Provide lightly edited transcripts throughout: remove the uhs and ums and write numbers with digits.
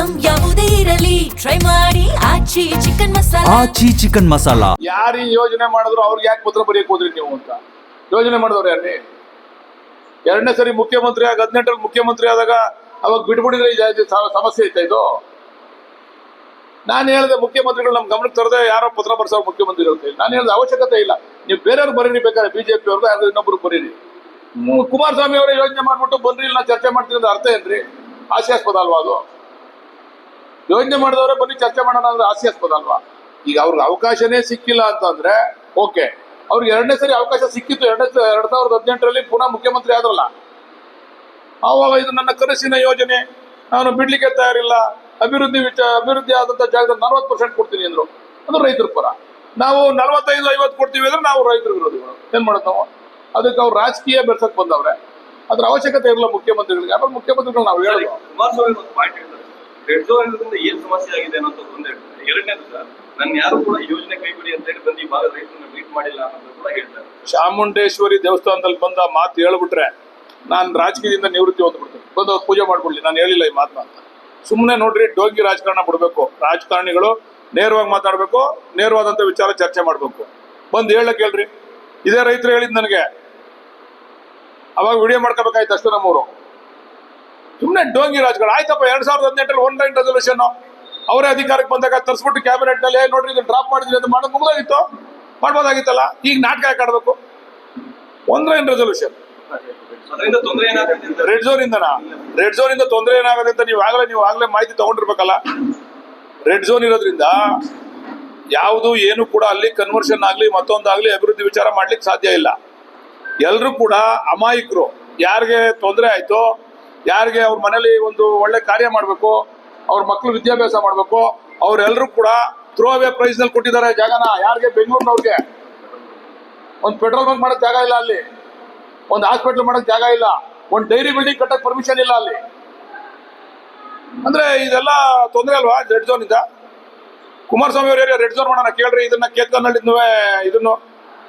Item ಯಾವುದೇ ಇರಲಿ try ಮಾಡಿ ಆಚಿ ಚಿಕನ್ ಮಸಾಲಾ. ಆಚಿ ಚಿಕನ್ ಮಸಾಲಾ. ಯಾರು ಈ ಯೋಜನೆ ಮಾಡಿದ್ರು ಅವ್ರಿಗೆ ಯಾಕೆ ಪತ್ರ ಬರೆಯಕ್ಕೆ ಹೋದ್ರಿ ನೀವು ಅಂತ ಯೋಜನೆ ಮಾಡಿದವ್ರು ಯಾರೇ? ಎರಡನೇ ಸರಿ ಮುಖ್ಯಮಂತ್ರಿ ಆಗ 18ರಲ್ಲಿ ಮುಖ್ಯಮಂತ್ರಿ ಆದಾಗ ಅವಾಗ ಬಿಟ್ಬಿಡಿದ್ರೆ ಸಮಸ್ಯೆ ಇತ್ತ ಇದು? ನಾನು ಹೇಳಿದೆ ಮುಖ್ಯಮಂತ್ರಿಗಳು ನಮ್ಮ ಗಮನಕ್ಕೆ ತರದೆ ಯಾರೋ ಪತ್ರ ಬರ್ಸೋ ಮುಖ್ಯಮಂತ್ರಿಗಳು ಕೈ. ನಾನು ಹೇಳಿದ ಅವಶ್ಯಕತೆ ಇಲ್ಲ, ನೀವು ಬೇರೆಯವ್ರಿಗೆ ಬರೀರಿ, ಬೇಕಾದ್ರೆ ಬಿಜೆಪಿ ಅವ್ರಿಗೆ ಯಾರು ಇನ್ನೊಬ್ರು ಬರೀರಿ. ಕುಮಾರಸ್ವಾಮಿ ಅವರೇ ಯೋಜನೆ ಮಾಡ್ಬಿಟ್ಟು ಬಂದ್ರಿ ಇಲ್ಲ ಚರ್ಚೆ ಮಾಡ್ತೀನಿ ಅಂದ್ರೆ ಅರ್ಥ ಏನ್ರಿ? ಹಾಸ್ಯಾಸ್ಪದ ಅಲ್ವಾ ಅದು? ಯೋಜನೆ ಮಾಡಿದವರೇ ಬನ್ನಿ ಚರ್ಚೆ ಮಾಡೋಣ ಅಂದ್ರೆ ಹಾಸ್ಯಾಸ್ಪದ ಅಲ್ವಾ? ಈಗ ಅವ್ರಿಗೆ ಅವಕಾಶನೇ ಸಿಕ್ಕಿಲ್ಲ ಅಂತಂದ್ರೆ ಓಕೆ, ಅವ್ರಿಗೆ ಎರಡನೇ ಸರಿ ಅವಕಾಶ ಸಿಕ್ಕಿತ್ತು. 2018ರಲ್ಲಿ ಪುನಃ ಮುಖ್ಯಮಂತ್ರಿ ಆದ್ರಲ್ಲ, ಆವಾಗ ಇದು ನನ್ನ ಕನಸಿನ ಯೋಜನೆ, ನಾನು ಬಿಡ್ಲಿಕ್ಕೆ ತಯಾರಿಲ್ಲ, ಅಭಿವೃದ್ಧಿ ಆದಂತ ಜಾಗದಲ್ಲಿ 40% ಕೊಡ್ತೀನಿ ಅಂದ್ರು. ಅದು ರೈತರ ಪರ. ನಾವು 45-50 ಕೊಡ್ತೀವಿ ಅಂದ್ರೆ ನಾವು ರೈತರ ವಿರೋಧಿಗಳು. ಏನ್ ಮಾಡೋದು ನಾವು? ಅದಕ್ಕೆ ಅವ್ರು ರಾಜಕೀಯ ಬೆರ್ಸಕ್ ಬಂದವ್ರೆ. ಅದ್ರ ಅವಶ್ಯಕತೆ ಇರಲ್ಲ ಮುಖ್ಯಮಂತ್ರಿಗಳಿಗೆ. ಆಮೇಲೆ ಮುಖ್ಯಮಂತ್ರಿಗಳು ನಾವು ಹೇಳೋದು ಕುಮಾರಸ್ವಾಮಿ ಒಂದು ಪಾಯಿಂಟ್ ಹೇಳ್ತಾರೆ, ರೆಡ್ ಝೋನ್ ಇರೋದ್ರಿಂದ ಏನ್ ಸಮಸ್ಯೆ ಆಗಿದೆ ಅನ್ನೋದು ಒಂದು ಹೇಳ್ತಾರೆ. ಎರಡನೇದು ಸರ್, ನನ್ನ ಯಾರು ಕೂಡ ಯೋಜನೆ ಕೈಬಿಡಿ ಅಂತ ಹೇಳಿ ಬಂದು ಈ ಭಾಗದ ರೈತರನ್ನ ಮೀಟ್ ಮಾಡಿಲ್ಲ ಅನ್ನೋದು ಕೂಡ ಹೇಳ್ತಾರೆ. ಚಾಮುಂಡೇಶ್ವರಿ ದೇವಸ್ಥಾನದಲ್ಲಿ ಬಂದ ಮಾತು ಹೇಳ್ಬಿಟ್ರೆ ನಾನು ರಾಜಕೀಯದಿಂದ ನಿವೃತ್ತಿ ಹೊಂದ್ಬಿಡ್ತೀನಿ. ಬಂದು ಅವ್ರು ಪೂಜೆ ಮಾಡ್ಬಿಡ್ಲಿ, ನಾನು ಹೇಳಿಲ್ಲ ಈ ಮಾತನ್ನ ಅಂತ. ಸುಮ್ಮನೆ ನೋಡ್ರಿ, ಡೋಂಗಿ ರಾಜಕಾರಣ ಬಿಡಬೇಕು. ರಾಜಕಾರಣಿಗಳು ನೇರವಾಗಿ ಮಾತಾಡಬೇಕು, ನೇರವಾದಂಥ ವಿಚಾರ ಚರ್ಚೆ ಮಾಡಬೇಕು. ಬಂದು ಹೇಳಕ್ಕೆ ಹೇಳ್ರಿ. ಇದೇ ರೈತರು ಹೇಳಿದ್ ನನಗೆ, ಅವಾಗ ವಿಡಿಯೋ ಮಾಡ್ಕೋಬೇಕಾಯ್ತು ಅಷ್ಟು ನಮ್ಮವರು. ಸುಮ್ಮನೆ ಡೋಂಗಿ ರಾಜಕಾರಣ ಆಯ್ತಪ್ಪ. 2018ರಲ್ಲಿ ಆನ್ಲೈನ್ ರೆಸಲ್ಯೂಷನ್ ಅವರೇ ಅಧಿಕಾರಕ್ಕೆ ಬಂದಾಗ ತರಿಸ್ಬಿಟ್ಟು ಕ್ಯಾಬಿನೆಟ್ ನಲ್ಲಿ ನೋಡ್ರಿ ಇದನ್ನ ಡ್ರಾಪ್ ಮಾಡಿದ್ರಿ ಅಂತ ಮಾಡೋದು ಮುಗಿದಾಗಿತ್ತು, ಮಾಡ್ಬೋದಾಗಿತ್ತಲ್ಲ. ಈಗ ನಾಟಕ ಯಾಕೆ ಆಡಬೇಕು? ಆನ್ಲೈನ್ ರೆಸಲ್ಯೂಷನ್ ರೆಡ್ ಝೋನ್ ಇಂದ ತೊಂದರೆ ಏನಾಗುತ್ತೆ ಅಂತ ನೀವು ಆಗ್ಲೇ ಮಾಹಿತಿ ತಗೊಂಡಿರ್ಬೇಕಲ್ಲ. ರೆಡ್ ಝೋನ್ ಇರೋದ್ರಿಂದ ಯಾವುದು ಏನು ಕೂಡ ಅಲ್ಲಿ ಕನ್ವರ್ಷನ್ ಆಗ್ಲಿ ಮತ್ತೊಂದಾಗ್ಲಿ ಅಭಿವೃದ್ಧಿ ವಿಚಾರ ಮಾಡ್ಲಿಕ್ಕೆ ಸಾಧ್ಯ ಇಲ್ಲ. ಎಲ್ರು ಕೂಡ ಅಮಾಯಕರು. ಯಾರಿಗೆ ತೊಂದರೆ ಆಯ್ತೋ, ಯಾರಿಗೆ ಅವ್ರ ಮನೇಲಿ ಒಂದು ಒಳ್ಳೆ ಕಾರ್ಯ ಮಾಡ್ಬೇಕು, ಅವ್ರ ಮಕ್ಳು ವಿದ್ಯಾಭ್ಯಾಸ ಮಾಡ್ಬೇಕು, ಅವ್ರೆಲ್ರು ಕೂಡ ಥ್ರೋ ಅವೇ ಪ್ರೈಸ್ ನಲ್ಲಿ ಕೊಟ್ಟಿದ್ದಾರೆ ಜಾಗನ. ಯಾರಿಗೆ? ಬೆಂಗಳೂರಿನವ್ರಿಗೆ. ಒಂದು ಪೆಟ್ರೋಲ್ ಬಂಕ್ ಮಾಡಕ್ ಜಾಗ ಇಲ್ಲ ಅಲ್ಲಿ, ಒಂದು ಹಾಸ್ಪಿಟಲ್ ಮಾಡಕ್ ಜಾಗ ಇಲ್ಲ, ಒಂದು ಡೈರಿ ಬಿಲ್ಡಿಂಗ್ ಕಟ್ಟಕ್ ಪರ್ಮಿಷನ್ ಇಲ್ಲ ಅಲ್ಲಿ. ಅಂದ್ರೆ ಇದೆಲ್ಲ ತೊಂದರೆ ಅಲ್ವಾ ರೆಡ್ ಝೋನ್ ಇಂದ? ಕುಮಾರಸ್ವಾಮಿ ಅವ್ರ ಏರಿಯಾ ರೆಡ್ ಝೋನ್ ಮಾಡೋಣ ಕೇಳ್ರಿ. ಇದನ್ನ ಕೇತ್ಕನ್ನಳ್ಳಿದ್ನು ಇದನ್ನು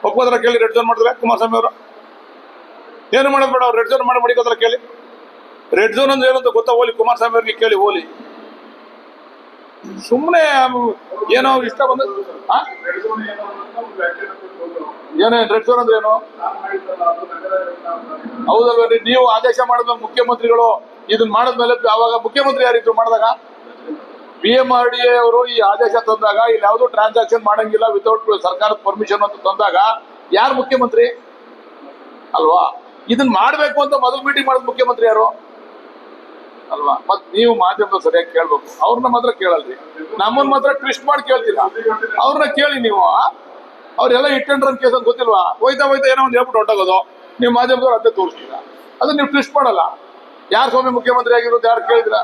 ಒಪ್ಪೋದ್ರ ಕೇಳಿ. ರೆಡ್ ಝೋನ್ ಮಾಡಿದ್ರೆ ಕುಮಾರಸ್ವಾಮಿ ಅವರು ಏನು ಮಾಡೋದು ಬೇಡ, ಅವ್ರು ರೆಡ್ ಝೋನ್ ಮಾಡಿ ಮಡಿಕೋದ್ರ ಕೇಳಿ. ರೆಡ್ ಝೋನ್ ಅಂದ್ರೆ ಏನಂತ ಗೊತ್ತಾ? ಹೋಲಿ ಕುಮಾರಸ್ವಾಮಿ ಅವ್ರಿಗೆ ಕೇಳಿ ಹೋಲಿ. ಸುಮ್ಮನೆ ಏನೋ ಇಷ್ಟ ಬಂದ ಏನೇ ರೆಡ್ ಝೋನ್ ಅಂದ್ರೆ ಏನು? ಹೌದಲ್ವೇನ್ರಿ? ನೀವು ಆದೇಶ ಮಾಡಿದ್ಮೇಲೆ ಮುಖ್ಯಮಂತ್ರಿಗಳು ಇದನ್ನ ಮಾಡಿದ್ಮೇಲೆ, ಅವಾಗ ಮುಖ್ಯಮಂತ್ರಿ ಯಾರಿದ್ರು ಮಾಡಿದಾಗ? PMRDA ಅವರು ಈ ಆದೇಶ ತಂದಾಗ ಇಲ್ಲಿ ಯಾವುದು ಟ್ರಾನ್ಸಾಕ್ಷನ್ ಮಾಡಂಗಿಲ್ಲ ವಿತೌಟ್ ಸರ್ಕಾರದ ಪರ್ಮಿಷನ್ ಅಂತ ತಂದಾಗ ಯಾರು ಮುಖ್ಯಮಂತ್ರಿ ಅಲ್ವಾ? ಇದನ್ನ ಮಾಡ್ಬೇಕು ಅಂತ ಮೊದಲು ಮೀಟಿಂಗ್ ಮಾಡಿದ ಮುಖ್ಯಮಂತ್ರಿ ಯಾರು ಅಲ್ವಾ? ಮತ್ ನೀವು ಮಾಧ್ಯಮದ ಸರಿಯಾಗಿ ಕೇಳ್ಬೇಕು. ಅವ್ರನ್ನ ಮಾತ್ರ ಕೇಳಲ್ರಿ, ನಮ್ಮನ್ನ ಮಾತ್ರ ಟ್ವಿಸ್ಟ್ ಮಾಡಿ ಕೇಳ್ತೀರಾ. ಅವ್ರನ್ನ ಕೇಳಿ ನೀವು. ಅವ್ರೆಲ್ಲ ಹಿಟ್ ಅಂಡ್ ರನ್ ಕೇಸ್ ಅಂತ ಗೊತ್ತಿಲ್ವಾ? ಹೋಯ್ತಾ ಏನೋ ಒಂದು ಹೇಳ್ಬಿಟ್ಟು ಹೊಂಟೋಗೋದು. ನೀವು ಮಾಧ್ಯಮದವ್ರು ಅದೇ ತೋರಿಸ್ತೀರಾ, ಅದನ್ನ ನೀವು ಟ್ವಿಸ್ಟ್ ಮಾಡಲ್ಲ. ಯಾರು ಸ್ವಾಮಿ ಮುಖ್ಯಮಂತ್ರಿ ಆಗಿರೋದು ಯಾರು ಕೇಳಿದ್ರ?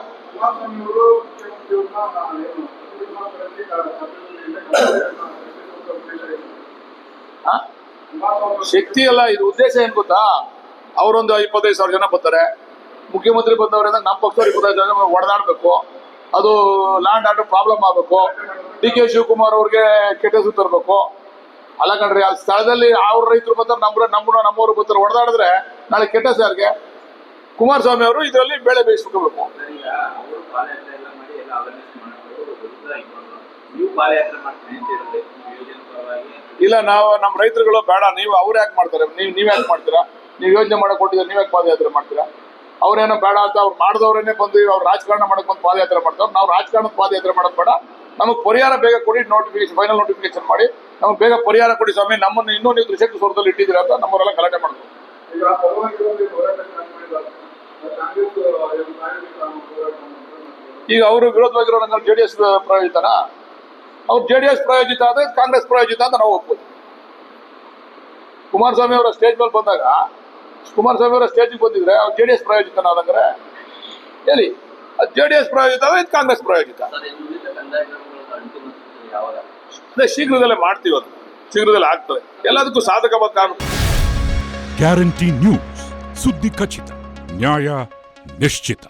ಶಕ್ತಿ ಅಲ್ಲ, ಇದು ಉದ್ದೇಶ ಏನ್ ಗೊತ್ತಾ? ಅವರೊಂದು 25,000 ಜನ ಬರ್ತಾರೆ. ಮುಖ್ಯಮಂತ್ರಿ ಬಂದವರಿಂದ ನಮ್ಮ ಪಕ್ಷದವ್ರು 25,000 ಜನ ಹೊಡೆದಾಡ್ಬೇಕು. ಅದು ಲ್ಯಾಂಡ್ ಆರ್ಡರ್ ಪ್ರಾಬ್ಲಮ್ ಆಗ್ಬೇಕು. DK ಶಿವಕುಮಾರ್ ಅವ್ರಿಗೆ ಕೆಟ್ಟ ಹೆಸರು ತರಬೇಕು. ಅಲ್ಲ ಕಣ್ರಿ, ಆ ಸ್ಥಳದಲ್ಲಿ ಅವ್ರ ರೈತರು ಬರ್ತಾರೆ, ನಮ್ಮವರು ಬರ್ತಾರೆ. ಹೊಡೆದಾಡಿದ್ರೆ ನಾಳೆ ಕೆಟ್ಟ ಹೆಸರು ಯಾರಿಗೆ? ಕುಮಾರಸ್ವಾಮಿ ಅವರು ಇದರಲ್ಲಿ ಬೆಳೆ ಬೇಯಿಸ್ಬೇಕು. ಇಲ್ಲ, ನಾವು ನಮ್ಮ ರೈತರುಗಳು ಬೇಡ, ನೀವು ಅವ್ರು ಯಾಕೆ ಮಾಡ್ತಾರೆ? ನೀವ್ ಯಾಕೆ ಮಾಡ್ತೀರಾ? ನೀವು ಯೋಜನೆ ಮಾಡಕ್ ಕೊಟ್ಟಿದ್ರೆ ನೀವ್ ಯಾಕೆ ಪಾದಯಾತ್ರೆ ಮಾಡ್ತೀರಾ? ಅವ್ರೇನೋ ಬೇಡ ಅಂತ ಅವ್ರು ಮಾಡಿದವ್ರೇನೆ ಬಂದು ಅವ್ರು ರಾಜಕಾರಣ ಮಾಡಕ್ ಬಂದು ಪಾದಯಾತ್ರೆ ಮಾಡ್ತಾರೆ. ನಾವು ರಾಜಕಾರಣದ ಪಾದಯಾತ್ರೆ ಮಾಡೋದು ಬೇಡ. ನಮಗೆ ಪರಿಹಾರ ಬೇಗ ಕೊಡಿ, ಫೈನಲ್ ನೋಟಿಫಿಕೇಶನ್ ಮಾಡಿ ನಮಗೆ ಬೇಗ ಪರಿಹಾರ ಕೊಡಿ ಸ್ವಾಮಿ. ನಮ್ಮನ್ನು ಇನ್ನೂ ನೀವು ತ್ರಿಶಕ್ತಿ ಸ್ವರದಲ್ಲಿ ಇಟ್ಟಿದ್ದೀರಾ ಅಂತ ನಮ್ಮವರೆಲ್ಲ ಗಲಾಟೆ ಮಾಡಿದ್ರು. ಈಗ ಅವರು ವಿರೋಧವಾಗಿರೋ JDS ಪ್ರಾಯೋಜಿತನ? ಅವ್ರು JDS ಪ್ರಾಯೋಜಿತ ಆದ್ರೆ ಕಾಂಗ್ರೆಸ್ ಪ್ರಾಯೋಜಿತ ಅಂತ ನಾವು ಒಪ್ಬೋದು. ಕುಮಾರಸ್ವಾಮಿ ಅವರ ಸ್ಟೇಜ್ ಮೇಲೆ ಬಂದಾಗ, ಕುಮಾರಸ್ವಾಮಿ ಅವರ ಸ್ಟೇಜ್ಗೆ ಬಂದಿದ್ರೆ ಅವ್ರು JDS ಪ್ರಾಯೋಜಿತನ ಆದಂಗ್ರೆ ಹೇಳಿ. ಅದು JDS ಪ್ರಾಯೋಜಿತ ಆದ್ರೆ ಇದು ಕಾಂಗ್ರೆಸ್ ಪ್ರಾಯೋಜಿತ. ಅದೇ ಶೀಘ್ರದಲ್ಲೇ ಮಾಡ್ತೀವಿ, ಅದು ಶೀಘ್ರದಲ್ಲೇ ಆಗ್ತದೆ. ಎಲ್ಲದಕ್ಕೂ ಸಾಧಕ ಬದ್ಧ. ಗ್ಯಾರಂಟಿ ನ್ಯೂಸ್, ಸುದ್ದಿ ಖಚಿತ, ನ್ಯಾಯ ನಿಶ್ಚಿತ.